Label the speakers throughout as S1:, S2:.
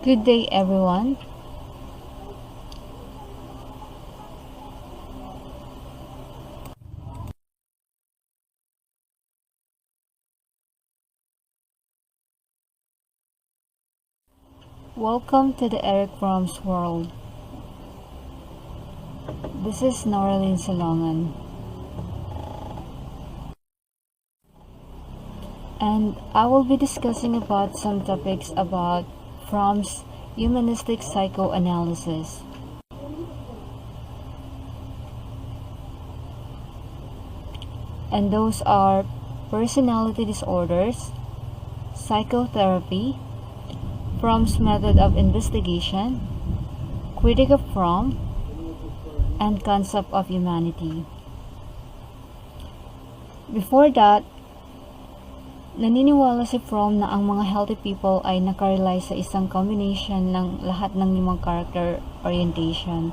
S1: Good day, everyone. Welcome to the FROMM's world. This is Noraline Salongan. And I will be discussing about some topics about FROMM's humanistic psychoanalysis. And those are personality disorders, psychotherapy, FROMM's method of investigation, critique of FROMM, and concept of humanity. Before that, naniniwala si FROMM na ang mga healthy people ay nakarely sa isang combination ng lahat ng 5 character orientation.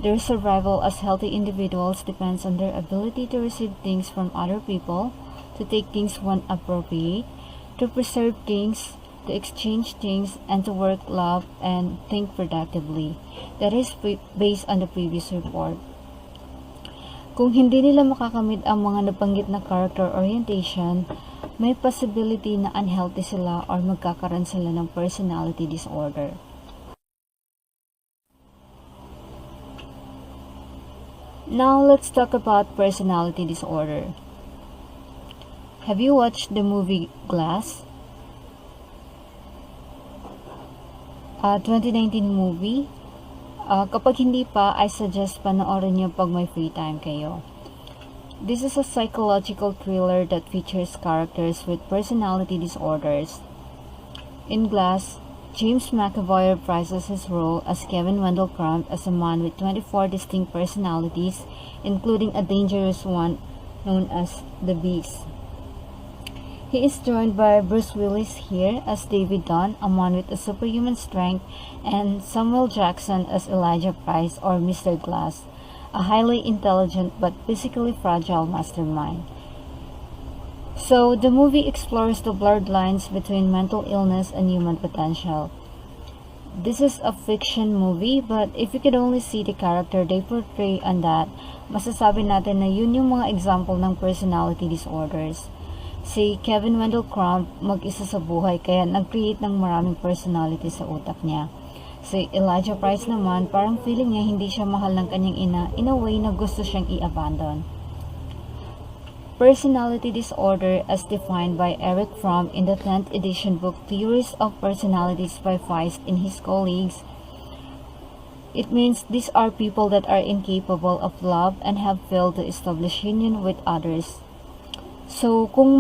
S1: Their survival as healthy individuals depends on their ability to receive things from other people, to take things when appropriate, to preserve things, to exchange things, and to work, love, and think productively. That is based on the previous report. Kung hindi nila makakamit ang mga nabanggit na character orientation, may possibility na unhealthy sila or magkakaroon sila ng personality disorder. Now, let's talk about personality disorder. Have you watched the movie Glass? 2019 movie. Kapag hindi pa, I suggest panoorin niyo pag may free time kayo. This is a psychological thriller that features characters with personality disorders. In Glass, James McAvoy reprises his role as Kevin Wendell Crumb as a man with 24 distinct personalities, including a dangerous one known as the Beast. He is joined by Bruce Willis here as David Dunn, a man with a superhuman strength, and Samuel Jackson as Elijah Price or Mr. Glass, a highly intelligent but physically fragile mastermind. So, the movie explores the blurred lines between mental illness and human potential. This is a fiction movie, but if you could only see the character they portray on that, masasabi natin na yun yung mga example ng personality disorders. Si Kevin Wendell Crumb mag-isa sa buhay kaya nag-create ng maraming personality sa utak niya. Si Elijah Price naman, parang feeling niya hindi siya mahal ng kanyang ina in a way na gusto siyang i-abandon. Personality disorder as defined by Eric Fromm in the 10th edition book Theories of Personalities by Feist and his colleagues. It means these are people that are incapable of love and have failed to establish union with others. So, kung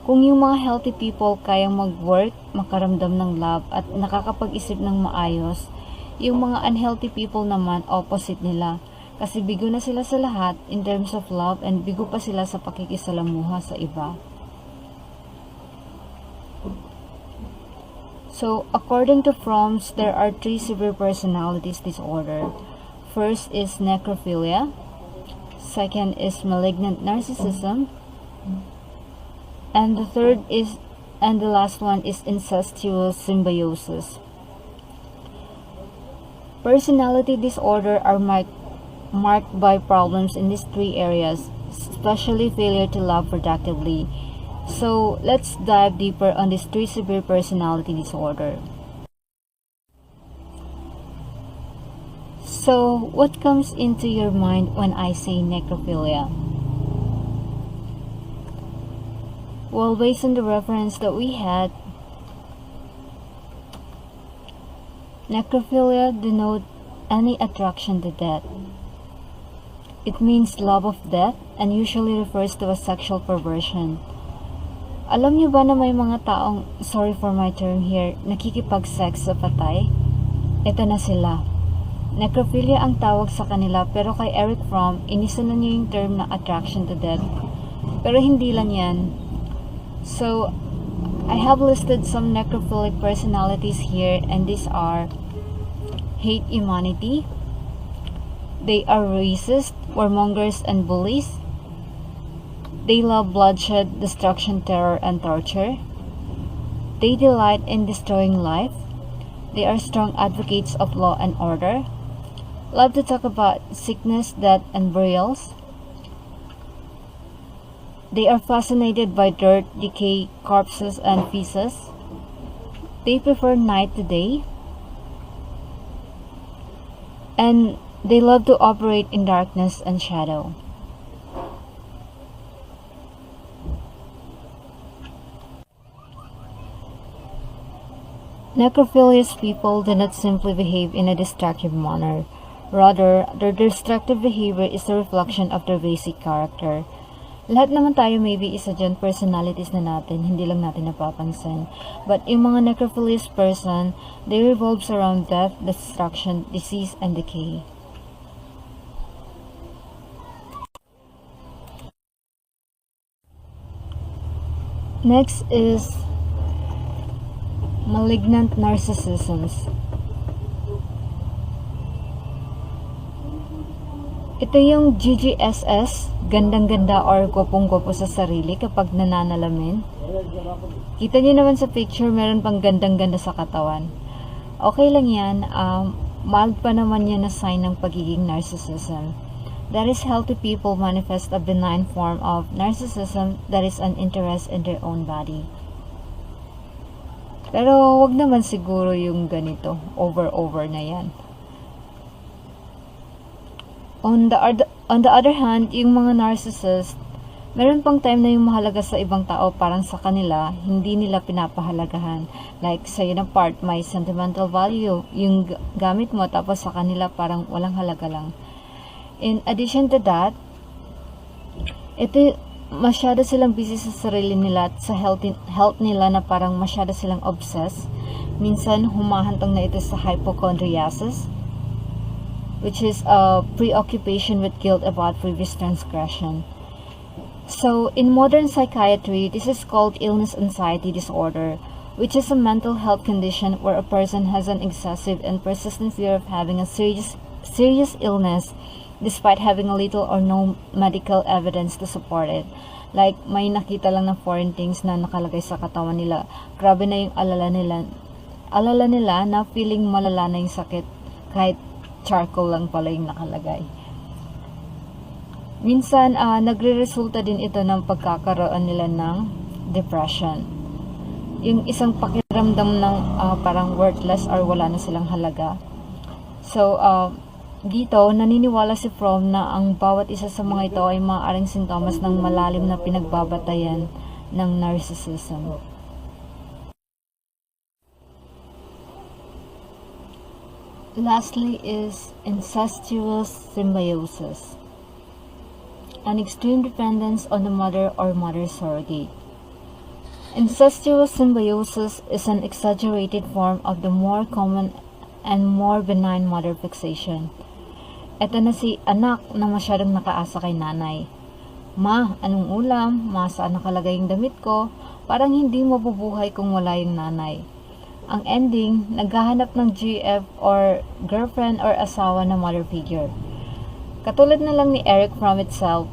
S1: yung mga healthy people kayang mag-work, makaramdam ng love at nakakapag-isip ng maayos, yung mga unhealthy people naman opposite nila. Kasi bigo na sila sa lahat in terms of love and bigo pa sila sa pakikisalamuha sa iba. So, according to Fromm's, there are 3 severe personalities disorder. First is necrophilia. Second is malignant narcissism. And the last one is incestuous symbiosis. Personality disorder are marked by problems in these 3 areas, especially failure to love productively. So, let's dive deeper on these 3 severe personality disorder. So, what comes into your mind when I say necrophilia? Well, based on the reference that we had, necrophilia denote any attraction to death. It means love of death and usually refers to a sexual perversion. Alam niyo ba na may mga taong, sorry for my term here, nakikipag-sex sa patay? Ito na sila. Necrophilia ang tawag sa kanila pero kay Eric Fromm, inisa na niya yung term na attraction to death. Pero hindi lang yan. So, I have listed some necrophilic personalities here and these are hate humanity. They are racist, warmongers, and bullies. They love bloodshed, destruction, terror, and torture. They delight in destroying life. They are strong advocates of law and order, love to talk about sickness, death, and burials. They are fascinated by dirt, decay, corpses, and feces. They prefer night to day, and they love to operate in darkness and shadow. Necrophilious people do not simply behave in a destructive manner. Rather, their destructive behavior is a reflection of their basic character. Lahat naman tayo maybe isa dyan personalities na natin, hindi lang natin napapansin. But yung mga necrophilious person, they revolves around death, destruction, disease, and decay. Next is malignant narcissisms. Ito yung GGSS, gandang-ganda or gopong-gopo sa sarili kapag nananalamin. Kita nyo naman sa picture, meron pang gandang-ganda sa katawan. Okay lang yan, mild pa naman yan na sign ng pagiging narcissism. That is, healthy people manifest a benign form of narcissism that is an interest in their own body. Pero wag naman siguro yung ganito, over na yan. On the other hand, yung mga narcissist, meron pang time na yung mahalaga sa ibang tao parang sa kanila, hindi nila pinapahalagahan. Like, sa'yo na part, may sentimental value, yung gamit mo, tapos sa kanila parang walang halaga lang. In addition to that, ito, masyado silang busy sa sarili nila at sa health nila na parang masyado silang obsessed. Minsan, humahantong na ito sa hypochondriasis, which is a preoccupation with guilt about previous transgression. So, in modern psychiatry, this is called illness anxiety disorder, which is a mental health condition where a person has an excessive and persistent fear of having a serious illness despite having a little or no medical evidence to support it. Like, may nakita lang ng foreign things na nakalagay sa katawan nila. Grabe na yung alala nila na feeling malala na yung sakit kahit charcoal lang pala yung nakalagay. Minsan, nagre-resulta din ito ng pagkakaroon nila ng depression. Yung isang pakiramdam ng parang worthless or wala na silang halaga. So, dito, naniniwala si FROMM na ang bawat isa sa mga ito ay maaaring sintomas ng malalim na pinagbabatayan ng narcissism. Lastly is incestuous symbiosis, an extreme dependence on the mother or mother surrogate. Incestuous symbiosis is an exaggerated form of the more common and more benign mother fixation. Ito na si anak na masyadong nakaasa kay nanay. Ma, anong ulam? Ma, saan nakalagay yung damit ko? Parang hindi mabubuhay kung wala yung nanay. Ang ending, naghahanap ng GF or girlfriend or asawa na mother figure. Katulad na lang ni Eric from itself.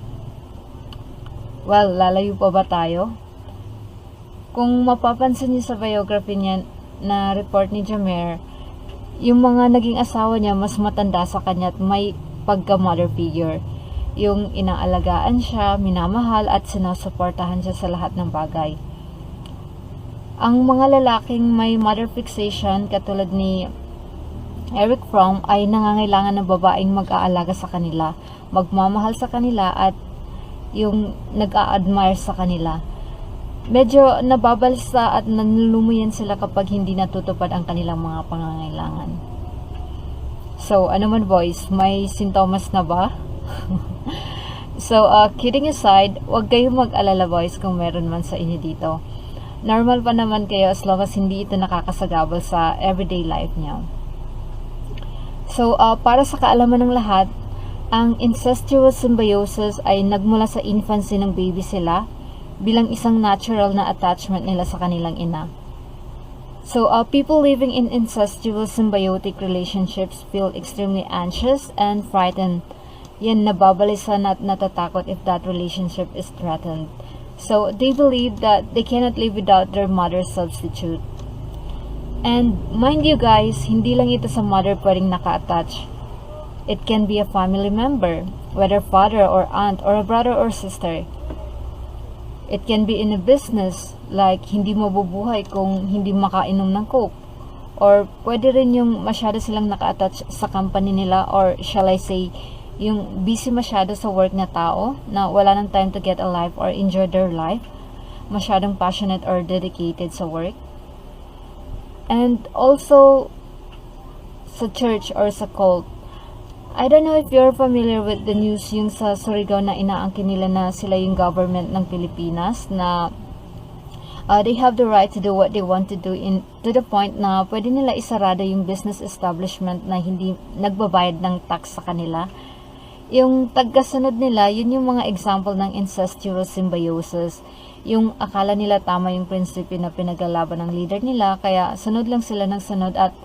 S1: Well, lalayo pa ba tayo? Kung mapapansin niyo sa biography niya na report ni Jamer, yung mga naging asawa niya mas matanda sa kanya at may pagka-mother figure. Yung inaalagaan siya, minamahal at sinusuportahan siya sa lahat ng bagay. Ang mga lalaking may mother fixation katulad ni Eric Fromm ay nangangailangan ng babaeng mag-aalaga sa kanila, magmamahal sa kanila at yung nag-a-admire sa kanila. Medyo nababalsa at nanlulumayan sila kapag hindi natutupad ang kanilang mga pangangailangan. So, ano man boys, may sintomas na ba? So, kidding aside, huwag kayong mag-alala boys kung meron man sa inyo dito. Normal pa naman kayo as long as hindi ito nakakasagabal sa everyday life niyo. So, para sa kaalaman ng lahat, ang incestuous symbiosis ay nagmula sa infancy ng baby sila bilang isang natural na attachment nila sa kanilang ina. So, people living in incestuous symbiotic relationships feel extremely anxious and frightened. Yan, nababalisan at natatakot if that relationship is threatened. So, they believe that they cannot live without their mother's substitute. And mind you guys, hindi lang ito sa mother pwedeng naka-attach. It can be a family member, whether father or aunt or a brother or sister. It can be in a business, like hindi mabubuhay kung hindi makainom ng coke. Or pwede rin yung masyado silang naka-attach sa company nila, or shall I say, yung busy masyado sa work na tao na wala ng time to get a life or enjoy their life. Masyadong passionate or dedicated sa work. And also sa church or sa cult. I don't know if you're familiar with the news yung sa Surigao na inaangkin nila na sila yung government ng Pilipinas na they have the right to do what they want to do to the point na pwede nila isarado yung business establishment na hindi nagbabayad ng tax sa kanila. Yung tagkasunod nila, yun yung mga example ng incestuous symbiosis. Yung akala nila tama yung prinsipyo na pinaglalaban ng leader nila, kaya sunod lang sila ng sunod at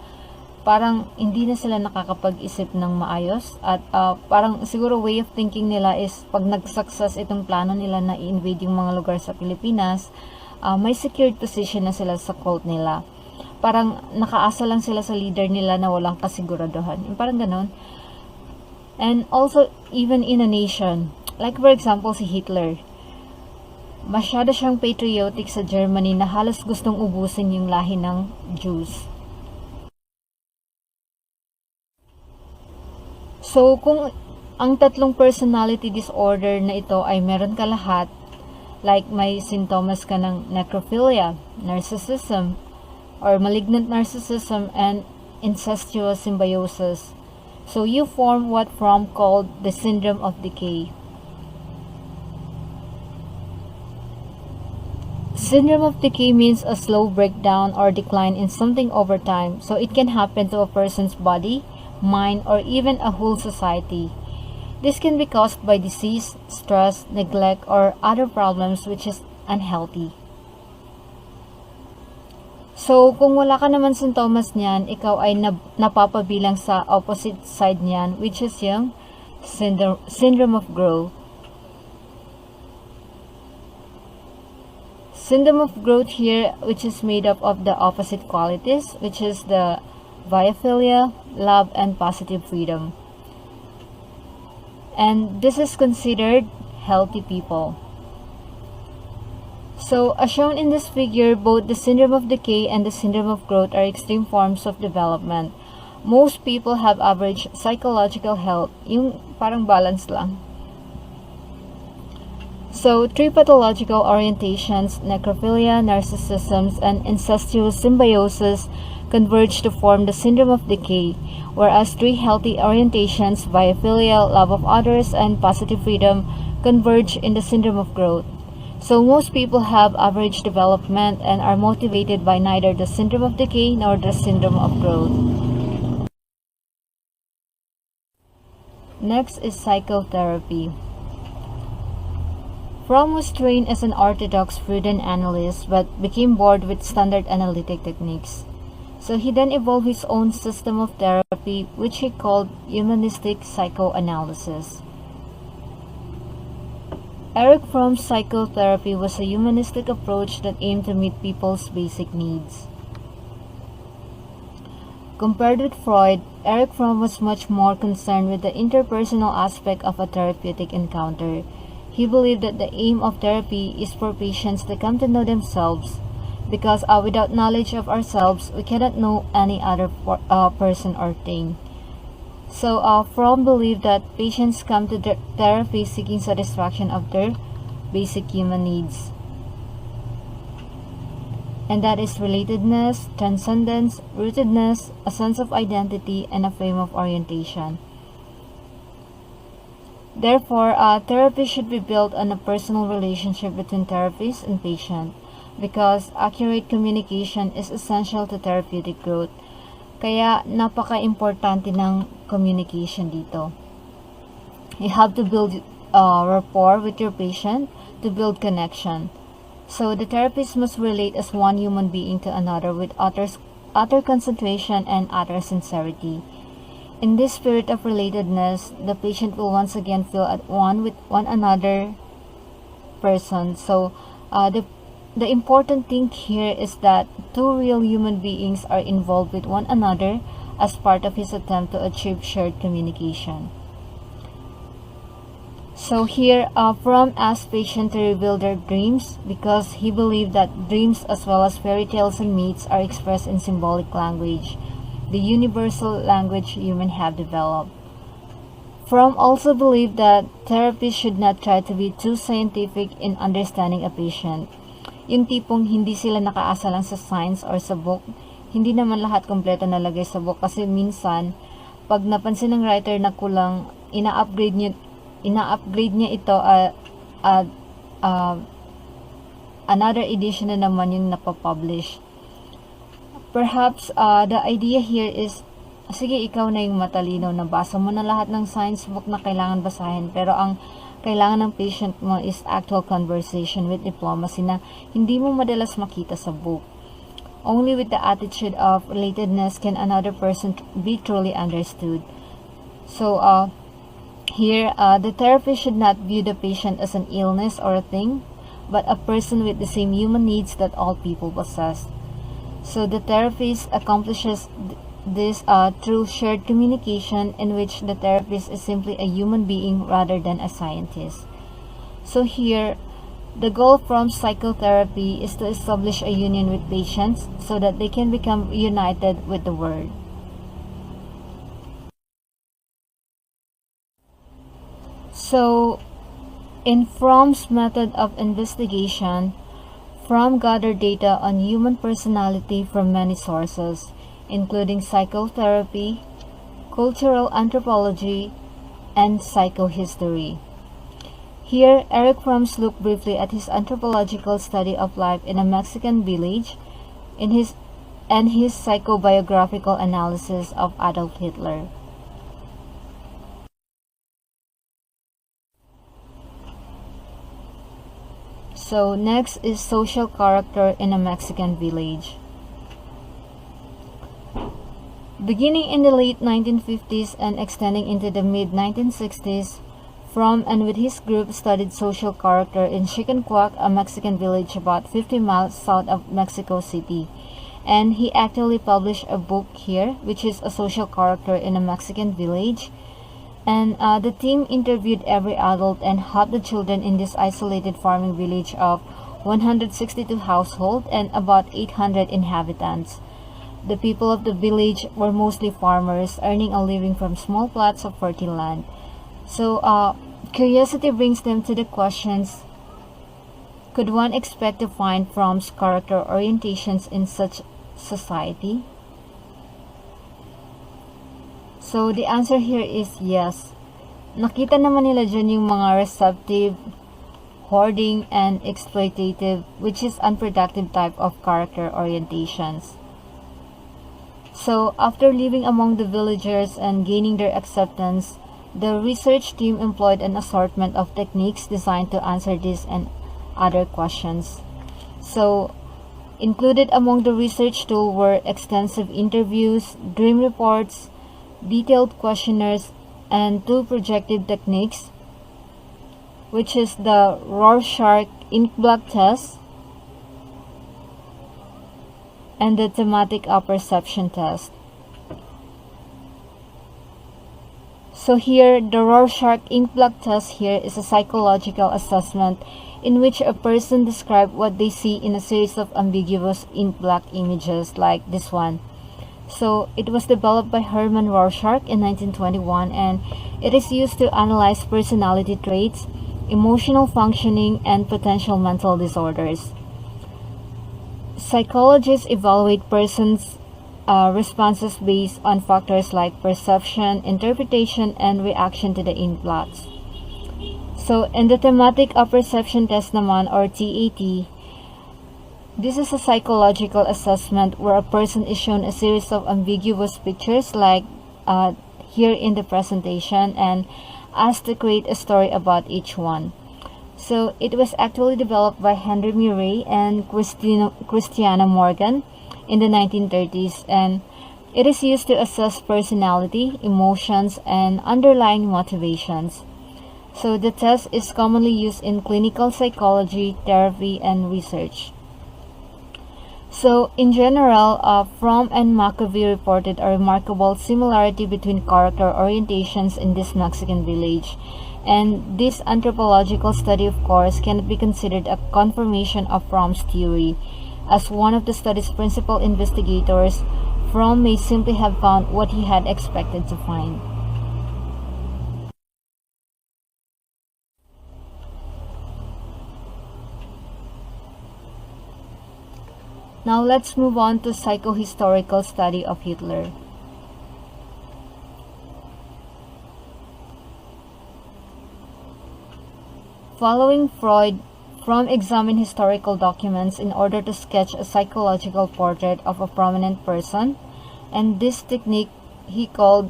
S1: parang hindi na sila nakakapag-isip ng maayos. At parang siguro way of thinking nila is pag nag-success itong plano nila na i-invade yung mga lugar sa Pilipinas, may secured position na sila sa cult nila. Parang nakaasa lang sila sa leader nila na walang kasiguraduhan. Yung parang ganon. And also, even in a nation, like for example si Hitler, masyado siyang patriotic sa Germany na halos gustong ubusin yung lahi ng Jews. So, kung ang tatlong personality disorder na ito ay meron ka lahat, like may sintomas ka ng necrophilia, narcissism, or malignant narcissism, and incestuous symbiosis, so you form what FROMM called the syndrome of decay. Syndrome of decay means a slow breakdown or decline in something over time, so it can happen to a person's body, mind, or even a whole society. This can be caused by disease, stress, neglect, or other problems which is unhealthy. So, kung wala ka naman sintomas niyan, ikaw ay napapabilang sa opposite side niyan, which is yung syndrome of growth. Syndrome of growth here, which is made up of the opposite qualities, which is the biophilia, love, and positive freedom. And this is considered healthy people. So, as shown in this figure, both the syndrome of decay and the syndrome of growth are extreme forms of development. Most people have average psychological health, yung parang balance lang. So, three pathological orientations, necrophilia, narcissism, and incestuous symbiosis, converge to form the syndrome of decay, whereas three healthy orientations, biophilia, love of others, and positive freedom, converge in the syndrome of growth. So most people have average development and are motivated by neither the syndrome of decay nor the syndrome of growth. Next is psychotherapy. Fromm was trained as an orthodox Freudian analyst but became bored with standard analytic techniques. So he then evolved his own system of therapy, which he called humanistic psychoanalysis. Erich Fromm's psychotherapy was a humanistic approach that aimed to meet people's basic needs. Compared with Freud, Erich Fromm was much more concerned with the interpersonal aspect of a therapeutic encounter. He believed that the aim of therapy is for patients to come to know themselves, because without knowledge of ourselves, we cannot know any other person or thing. So, Fromm believed that patients come to therapy seeking satisfaction of their basic human needs. And that is relatedness, transcendence, rootedness, a sense of identity, and a frame of orientation. Therefore, therapy should be built on a personal relationship between therapist and patient, because accurate communication is essential to therapeutic growth. Kaya napaka-importante ng communication dito. You have to build rapport with your patient to build connection. So the therapist must relate as one human being to another with utter concentration and utter sincerity. In this spirit of relatedness, the patient will once again feel at one with one another person. So the the important thing here is that two real human beings are involved with one another as part of his attempt to achieve shared communication. So here, Fromm asked patients to reveal their dreams because he believed that dreams as well as fairy tales and myths are expressed in symbolic language, the universal language humans have developed. Fromm also believed that therapists should not try to be too scientific in understanding a patient. Yung tipong hindi sila nakaasa lang sa science or sa book, hindi naman lahat kompleto nalagay sa book kasi minsan, pag napansin ng writer na kulang, ina-upgrade niya ito at another edition na naman yung napapublish. Perhaps the idea here is, sige, ikaw na yung matalino, nabasa mo na lahat ng science book na kailangan basahin, pero ang kailangan ng patient mo is actual conversation with diplomacy na hindi mo madalas makita sa book. Only with the attitude of relatedness can another person be truly understood. So, here, the therapist should not view the patient as an illness or a thing, but a person with the same human needs that all people possess. So the therapist accomplishes this through shared communication in which the therapist is simply a human being rather than a scientist. So here, the goal from psychotherapy is to establish a union with patients so that they can become united with the world. So, in Fromm's method of investigation, Fromm gathered data on human personality from many sources, including psychotherapy, cultural anthropology, and psychohistory. Here, Eric Fromm's looked briefly at his anthropological study of life in a Mexican village and his psychobiographical analysis of Adolf Hitler. So next is social character in a Mexican village. Beginning in the late 1950s and extending into the mid-1960s, Fromm and with his group studied social character in Chicancuac, a Mexican village about 50 miles south of Mexico City. And he actually published a book here, which is a social character in a Mexican village. And the team interviewed every adult and half the children in this isolated farming village of 162 households and about 800 inhabitants. The people of the village were mostly farmers, earning a living from small plots of fertile land. So, curiosity brings them to the questions, could one expect to find Fromm's character orientations in such society? So, the answer here is yes. Nakita naman nila dyan yung mga receptive, hoarding, and exploitative, which is unproductive type of character orientations. So, after living among the villagers and gaining their acceptance, the research team employed an assortment of techniques designed to answer this and other questions. So, included among the research tool were extensive interviews, dream reports, detailed questionnaires, and two projective techniques, which is the Rorschach ink-blot test and the thematic apperception test. So here, the Rorschach ink-blot test here is a psychological assessment in which a person describes what they see in a series of ambiguous ink-blot images like this one. So it was developed by Hermann Rorschach in 1921 and it is used to analyze personality traits, emotional functioning, and potential mental disorders. Psychologists evaluate persons' responses based on factors like perception, interpretation, and reaction to the ink-blots. So in the thematic apperception test naman, or TAT, this is a psychological assessment where a person is shown a series of ambiguous pictures like here in the presentation and asked to create a story about each one. So it was actually developed by Henry Murray and Christiana Morgan in the 1930s, and it is used to assess personality, emotions, and underlying motivations. So the test is commonly used in clinical psychology, therapy, and research. So, in general, Fromm and McAvee reported a remarkable similarity between character orientations in this Mexican village. And this anthropological study, of course, cannot be considered a confirmation of Fromm's theory. As one of the study's principal investigators, Fromm may simply have found what he had expected to find. Now let's move on to psychohistorical study of Hitler. Following Freud, Fromm examined historical documents in order to sketch a psychological portrait of a prominent person, and this technique he called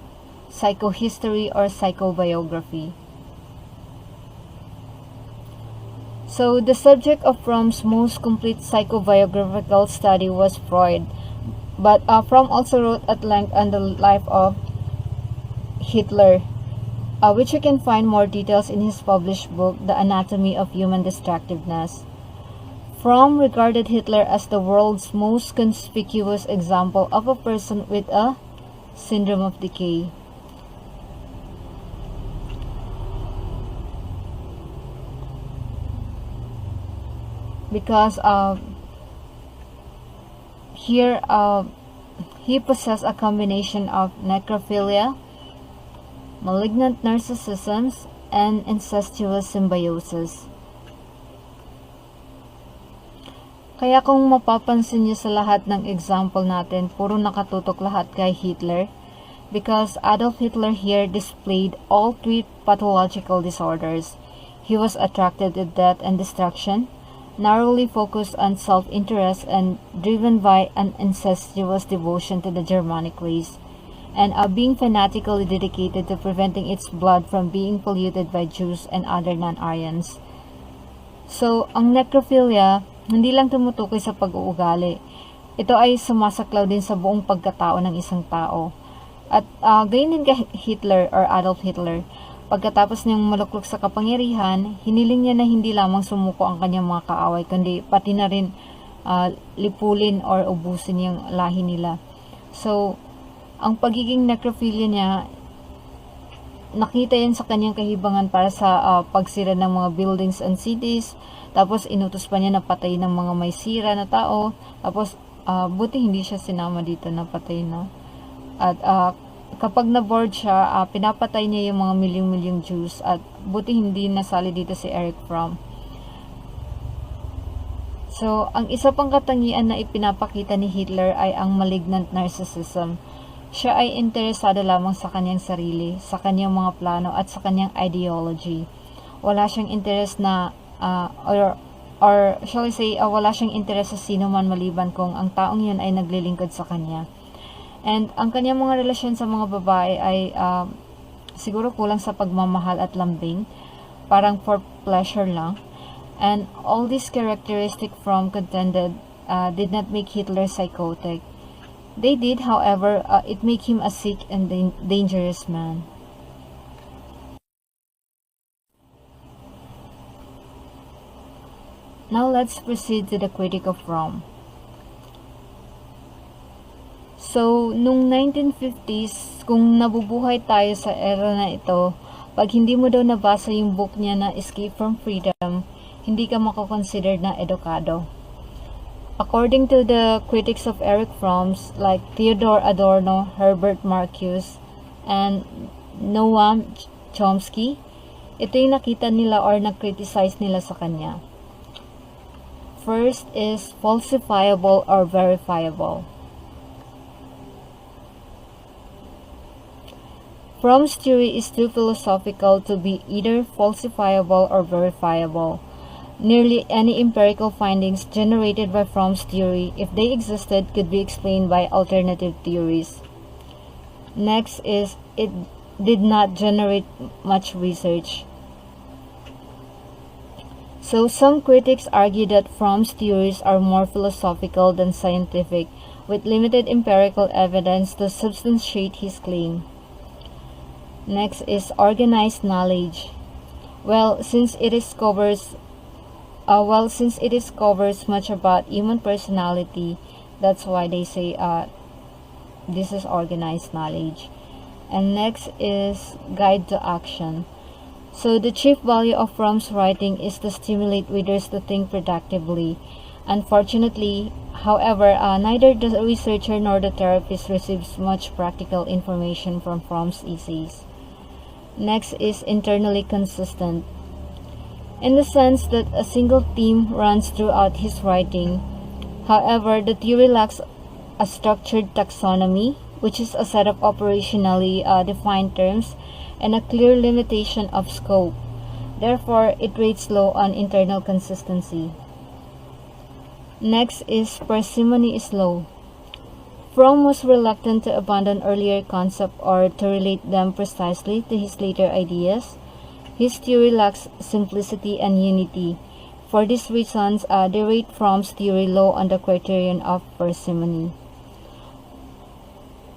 S1: psychohistory or psychobiography. So, the subject of Fromm's most complete psychobiographical study was Freud, but Fromm also wrote at length on the life of Hitler, which you can find more details in his published book, The Anatomy of Human Destructiveness. Fromm regarded Hitler as the world's most conspicuous example of a person with a syndrome of decay. Because here he possessed a combination of necrophilia, malignant narcissism, and incestuous symbiosis. Kaya kung mapapansin niyo sa lahat ng example natin, puro nakatutok lahat kay Hitler, because Adolf Hitler here displayed all three pathological disorders. He was attracted to death and destruction, narrowly focused on self-interest, and driven by an incestuous devotion to the Germanic race, and being fanatically dedicated to preventing its blood from being polluted by Jews and other non-Aryans. So, ang necrophilia, hindi lang tumutukoy sa pag-uugali. Ito ay sumasaklaw din sa buong pagkatao ng isang tao. At gayon din kay Hitler or Adolf Hitler. Pagkatapos niyang maluklok sa kapangyarihan, hiniling niya na hindi lamang sumuko ang kanyang mga kaaway, kundi pati na rin lipulin or ubusin yung lahi nila. So, ang pagiging necrophilia niya, nakita yan sa kanyang kahibangan para sa pagsira ng mga buildings and cities. Tapos, inutos pa niya na patay ng mga may sira na tao. Tapos, buti hindi siya sinama dito na patay, no? At kapag na-board siya, pinapatay niya yung mga milyong-milyong Jews, at buti hindi nasali dito si Eric Fromm. So, ang isa pang katangian na ipinapakita ni Hitler ay ang malignant narcissism. Siya ay interesado lamang sa kanyang sarili, sa kanyang mga plano, at sa kanyang ideology. Wala siyang interest na, or shall I say, wala siyang interest sa sino man maliban kung ang taong yun ay naglilingkod sa kanya. And ang kanyang mga relasyon sa mga babae ay siguro kulang sa pagmamahal at lambing, parang for pleasure lang. And all these characteristics Fromm contended did not make Hitler psychotic. They did, however, it make him a sick and dangerous man. Now let's proceed to the critique of Fromm. So, nung 1950s, kung nabubuhay tayo sa era na ito, pag hindi mo daw nabasa yung book niya na Escape from Freedom, hindi ka makakonsider na edukado. According to the critics of Eric Fromm, like Theodore Adorno, Herbert Marcuse, and Noam Chomsky, ito yung nakita nila or na-criticize nila sa kanya. First is falsifiable or verifiable. Fromm's theory is too philosophical to be either falsifiable or verifiable. Nearly any empirical findings generated by Fromm's theory, if they existed, could be explained by alternative theories. Next is, it did not generate much research. So some critics argue that Fromm's theories are more philosophical than scientific, with limited empirical evidence to substantiate his claim. Next is organized knowledge. Since it covers much about human personality, That's why they say this is organized knowledge. And next is guide to action. So the chief value of Fromm's writing is to stimulate readers to think productively. Unfortunately, however, neither the researcher nor the therapist receives much practical information from Fromm's essays. Next is internally consistent. In the sense that a single theme runs throughout his writing, however, the theory lacks a structured taxonomy, which is a set of operationally defined terms and a clear limitation of scope. Therefore, it rates low on internal consistency. Next is parsimony is low. Fromm was reluctant to abandon earlier concepts or to relate them precisely to his later ideas. His theory lacks simplicity and unity. For these reasons, they rate Fromm's theory low on the criterion of parsimony.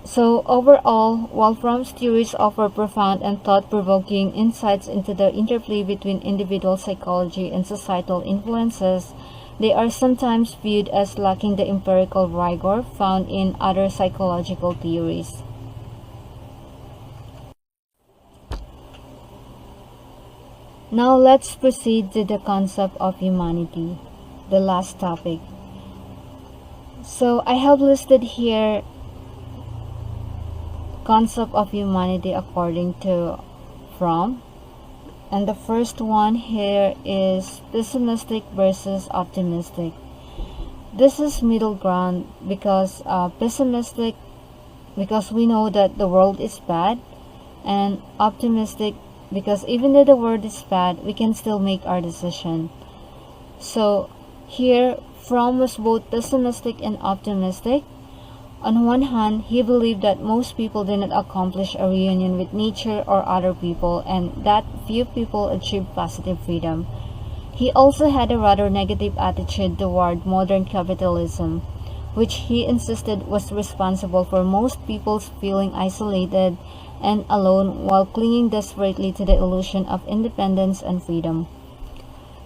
S1: So overall, while Fromm's theories offer profound and thought-provoking insights into the interplay between individual psychology and societal influences, they are sometimes viewed as lacking the empirical rigor found in other psychological theories. Now let's proceed to the concept of humanity, the last topic. So I have listed here concept of humanity according to Fromm. And the first one here is pessimistic versus optimistic. This is middle ground because pessimistic because we know that the world is bad, and optimistic because even though the world is bad, we can still make our decision. So here Fromm was both pessimistic and optimistic. On one hand, he believed that most people did not accomplish a reunion with nature or other people, and that few people achieved positive freedom. He also had a rather negative attitude toward modern capitalism, which he insisted was responsible for most people's feeling isolated and alone while clinging desperately to the illusion of independence and freedom.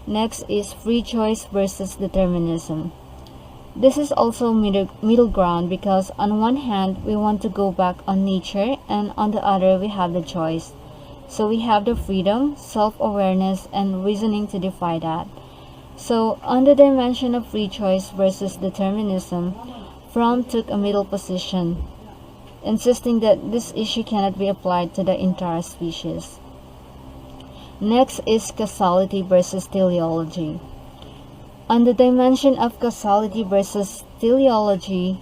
S1: Next is free choice versus determinism. This is also middle ground because on one hand we want to go back on nature, and on the other we have the choice. So we have the freedom, self-awareness, and reasoning to defy that. So on the dimension of free choice versus determinism, Fromm took a middle position, insisting that this issue cannot be applied to the entire species. Next is causality versus teleology. On the dimension of causality versus teleology,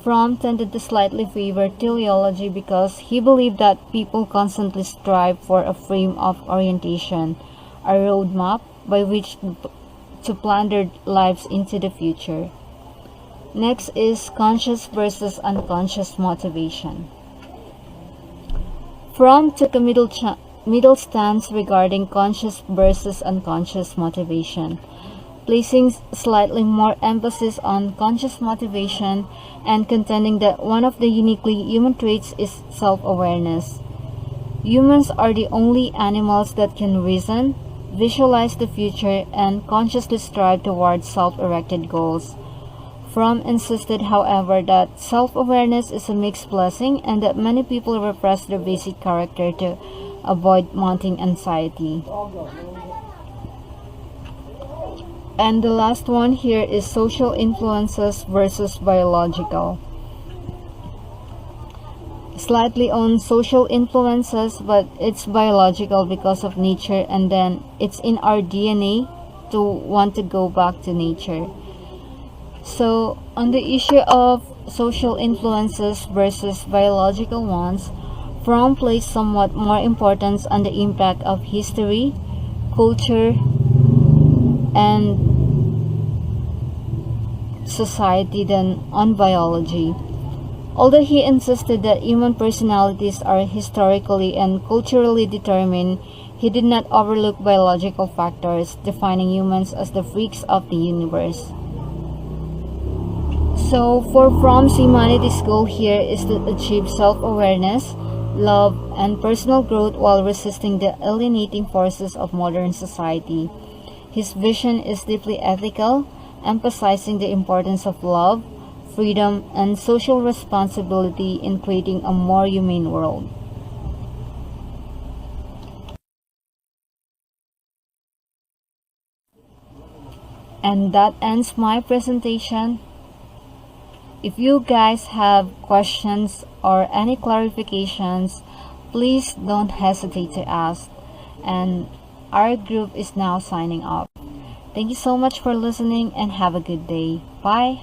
S1: Fromm tended to slightly favor teleology because he believed that people constantly strive for a frame of orientation, a roadmap by which to plan their lives into the future. Next is conscious versus unconscious motivation. Fromm took a middle stance regarding conscious versus unconscious motivation, placing slightly more emphasis on conscious motivation and contending that one of the uniquely human traits is self-awareness. Humans are the only animals that can reason, visualize the future, and consciously strive towards self-erected goals. Fromm insisted, however, that self-awareness is a mixed blessing and that many people repress their basic character to avoid mounting anxiety. And the last one here is social influences versus biological. Slightly on social influences, but it's biological because of nature, and then it's in our DNA to want to go back to nature. So on the issue of social influences versus biological ones, Fromm placed somewhat more importance on the impact of history, culture, and society than on biology. Although he insisted that human personalities are historically and culturally determined, he did not overlook biological factors, defining humans as the freaks of the universe. So for Fromm's humanity's goal here is to achieve self-awareness, love, and personal growth while resisting the alienating forces of modern society. His vision is deeply ethical, emphasizing the importance of love, freedom, and social responsibility in creating a more humane world. And that ends my presentation. If you guys have questions or any clarifications, please don't hesitate to ask. And our group is now signing off. Thank you so much for listening and have a good day. Bye.